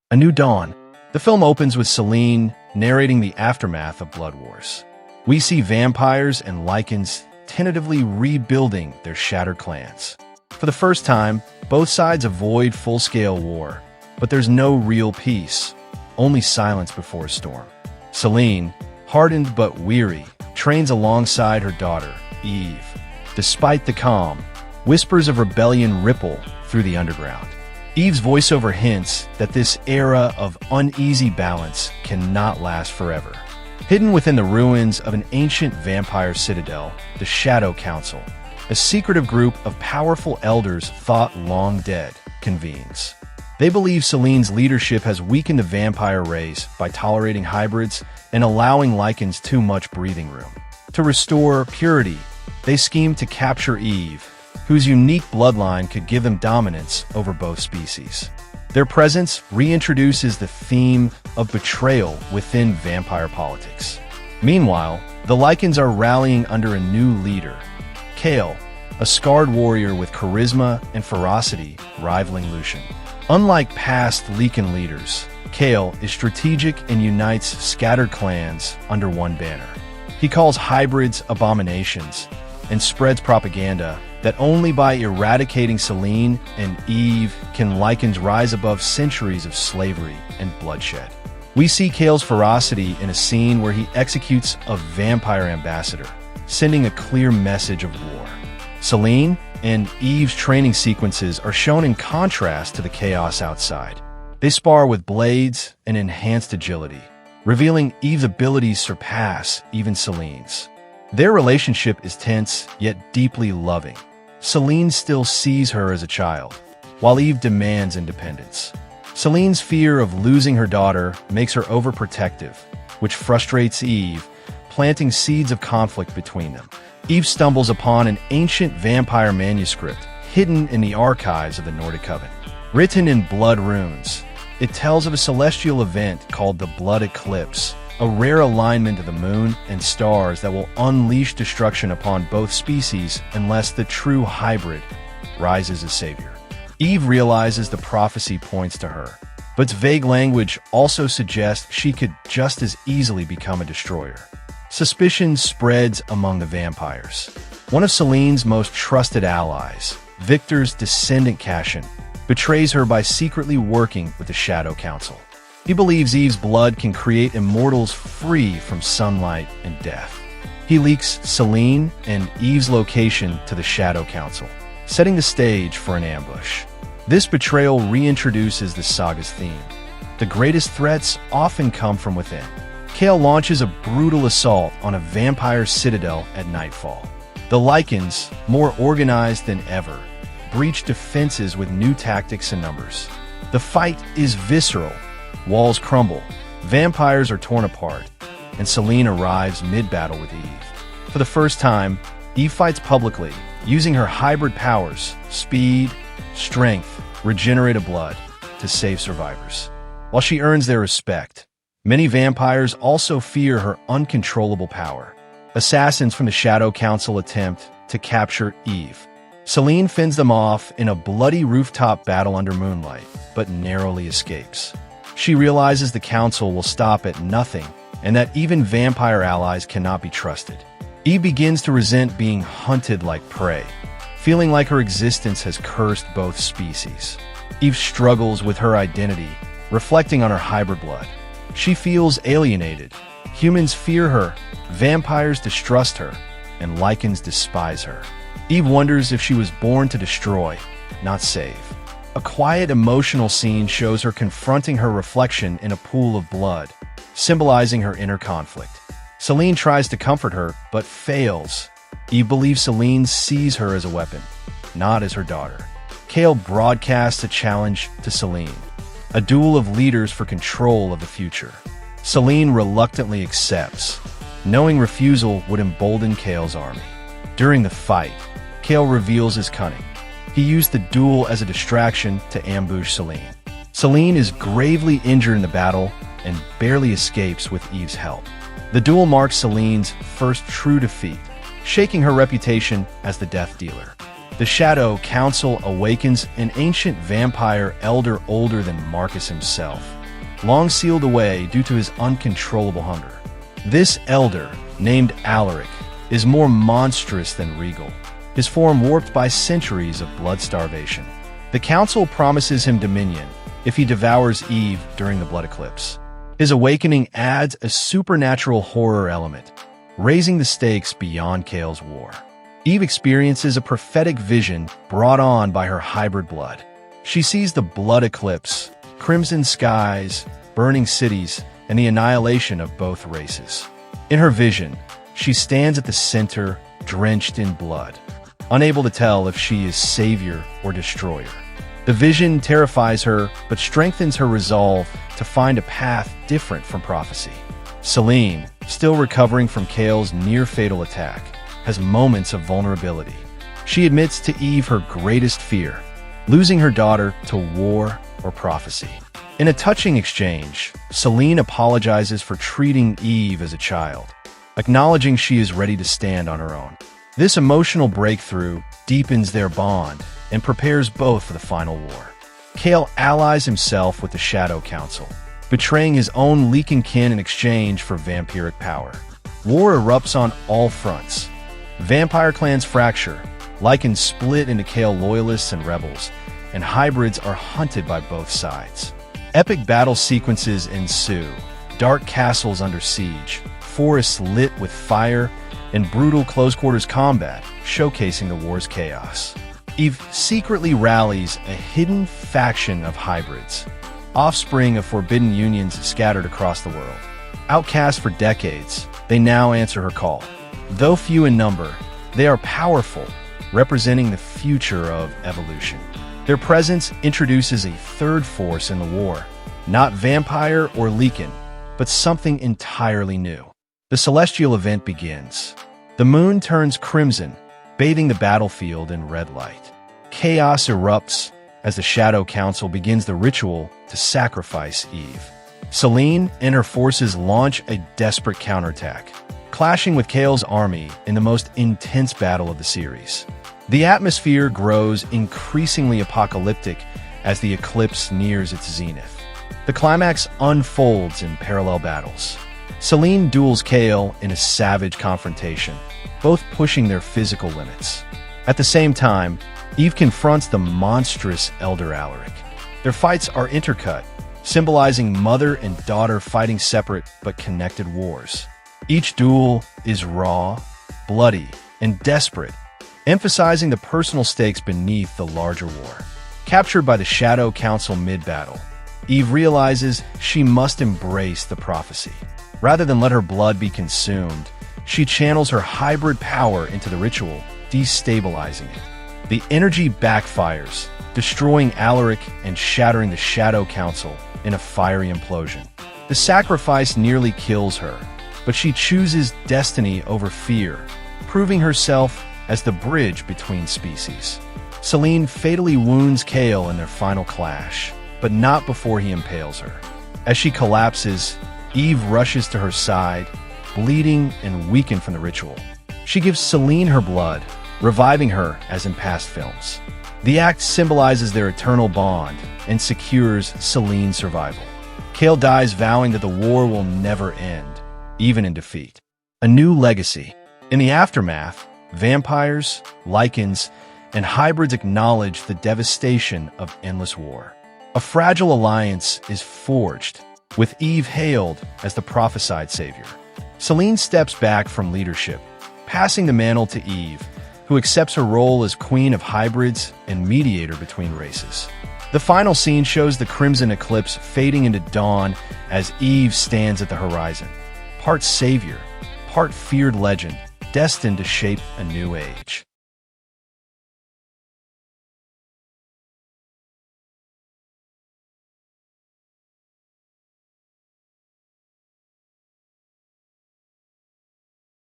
A New Dawn. The film opens with Selene narrating the aftermath of blood wars. We see vampires and lycans tentatively rebuilding their shattered clans. For the first time, both sides avoid full-scale war, but there's no real peace, only silence before a storm. Selene, hardened but weary, trains alongside her daughter, Eve. Despite the calm, whispers of rebellion ripple through the underground. Eve's voiceover hints that this era of uneasy balance cannot last forever. Hidden within the ruins of an ancient vampire citadel, the Shadow Council, a secretive group of powerful elders thought long dead, convenes. They believe Selene's leadership has weakened the vampire race by tolerating hybrids and allowing lycans too much breathing room. To restore purity, they scheme to capture Eve, whose unique bloodline could give them dominance over both species. Their presence reintroduces the theme of betrayal within vampire politics. Meanwhile, the lycans are rallying under a new leader, Kale, a scarred warrior with charisma and ferocity rivaling Lucian. Unlike past lycan leaders, Kale is strategic and unites scattered clans under one banner. He calls hybrids abominations and spreads propaganda that only by eradicating Selene and Eve can lycans rise above centuries of slavery and bloodshed. We see Kale's ferocity in a scene where he executes a vampire ambassador, sending a clear message of war. Selene and Eve's training sequences are shown in contrast to the chaos outside. They spar with blades and enhanced agility, revealing Eve's abilities surpass even Selene's. Their relationship is tense, yet deeply loving. Selene still sees her as a child, while Eve demands independence. Selene's fear of losing her daughter makes her overprotective, which frustrates Eve, planting seeds of conflict between them. Eve stumbles upon an ancient vampire manuscript hidden in the archives of the Nordic Coven. Written in blood runes, it tells of a celestial event called the Blood Eclipse, a rare alignment of the moon and stars that will unleash destruction upon both species unless the true hybrid rises as savior. Eve realizes the prophecy points to her, but its vague language also suggests she could just as easily become a destroyer. Suspicion spreads among the vampires. One of Selene's most trusted allies, Victor's descendant Cashin, betrays her by secretly working with the Shadow Council. He believes Eve's blood can create immortals free from sunlight and death. He leaks Selene and Eve's location to the Shadow Council, setting the stage for an ambush. This betrayal reintroduces the saga's theme. The greatest threats often come from within. Kale launches a brutal assault on a vampire citadel at nightfall. The lycans, more organized than ever, breach defenses with new tactics and numbers. The fight is visceral. Walls crumble, vampires are torn apart, and Selene arrives mid-battle with Eve. For the first time, Eve fights publicly, using her hybrid powers, speed, strength, regenerative blood, to save survivors. While she earns their respect, many vampires also fear her uncontrollable power. Assassins from the Shadow Council attempt to capture Eve. Selene fends them off in a bloody rooftop battle under moonlight, but narrowly escapes. She realizes the council will stop at nothing and that even vampire allies cannot be trusted. Eve begins to resent being hunted like prey, feeling like her existence has cursed both species. Eve struggles with her identity, reflecting on her hybrid blood. She feels alienated. Humans fear her, vampires distrust her, and lycans despise her. Eve wonders if she was born to destroy, not save. A quiet, emotional scene shows her confronting her reflection in a pool of blood, symbolizing her inner conflict. Selene tries to comfort her, but fails. Eve believes Selene sees her as a weapon, not as her daughter. Kale broadcasts a challenge to Selene, a duel of leaders for control of the future. Selene reluctantly accepts, knowing refusal would embolden Kale's army. During the fight, Kale reveals his cunning. He used the duel as a distraction to ambush Selene. Selene is gravely injured in the battle and barely escapes with Eve's help. The duel marks Selene's first true defeat, shaking her reputation as the death dealer. The Shadow Council awakens an ancient vampire elder older than Marcus himself, long sealed away due to his uncontrollable hunger. This elder, named Alaric, is more monstrous than regal, his form warped by centuries of blood starvation. The council promises him dominion if he devours Eve during the blood eclipse. His awakening adds a supernatural horror element, raising the stakes beyond Cale's war. Eve experiences a prophetic vision brought on by her hybrid blood. She sees the blood eclipse, crimson skies, burning cities, and the annihilation of both races. In her vision, she stands at the center, drenched in blood, unable to tell if she is savior or destroyer. The vision terrifies her, but strengthens her resolve to find a path different from prophecy. Selene, still recovering from Cale's near-fatal attack, has moments of vulnerability. She admits to Eve her greatest fear, losing her daughter to war or prophecy. In a touching exchange, Selene apologizes for treating Eve as a child, acknowledging she is ready to stand on her own. This emotional breakthrough deepens their bond and prepares both for the final war. Cale allies himself with the Shadow Council, betraying his own lycan kin in exchange for vampiric power. War erupts on all fronts. Vampire clans fracture, lycans split into Cale loyalists and rebels, and hybrids are hunted by both sides. Epic battle sequences ensue, dark castles under siege, forests lit with fire, and brutal close-quarters combat, showcasing the war's chaos. Eve secretly rallies a hidden faction of hybrids, offspring of forbidden unions scattered across the world. Outcast for decades, they now answer her call. Though few in number, they are powerful, representing the future of evolution. Their presence introduces a third force in the war, not vampire or lycan, but something entirely new. The celestial event begins. The moon turns crimson, bathing the battlefield in red light. Chaos erupts as the Shadow Council begins the ritual to sacrifice Eve. Selene and her forces launch a desperate counterattack, clashing with Cale's army in the most intense battle of the series. The atmosphere grows increasingly apocalyptic as the eclipse nears its zenith. The climax unfolds in parallel battles. Selene duels Cale in a savage confrontation, both pushing their physical limits. At the same time, Eve confronts the monstrous Elder Alaric. Their fights are intercut, symbolizing mother and daughter fighting separate but connected wars. Each duel is raw, bloody, and desperate, emphasizing the personal stakes beneath the larger war. Captured by the Shadow Council mid-battle, Eve realizes she must embrace the prophecy. Rather than let her blood be consumed, she channels her hybrid power into the ritual, destabilizing it. The energy backfires, destroying Alaric and shattering the Shadow Council in a fiery implosion. The sacrifice nearly kills her, but she chooses destiny over fear, proving herself as the bridge between species. Selene fatally wounds Cale in their final clash, but not before he impales her. As she collapses, Eve rushes to her side, bleeding and weakened from the ritual. She gives Selene her blood, reviving her as in past films. The act symbolizes their eternal bond and secures Selene's survival. Cale dies vowing that the war will never end, even in defeat. A new legacy. In the aftermath, vampires, lycans, and hybrids acknowledge the devastation of endless war. A fragile alliance is forged, with Eve hailed as the prophesied savior. Selene steps back from leadership, passing the mantle to Eve, who accepts her role as queen of hybrids and mediator between races. The final scene shows the crimson eclipse fading into dawn as Eve stands at the horizon, part savior, part feared legend, destined to shape a new age.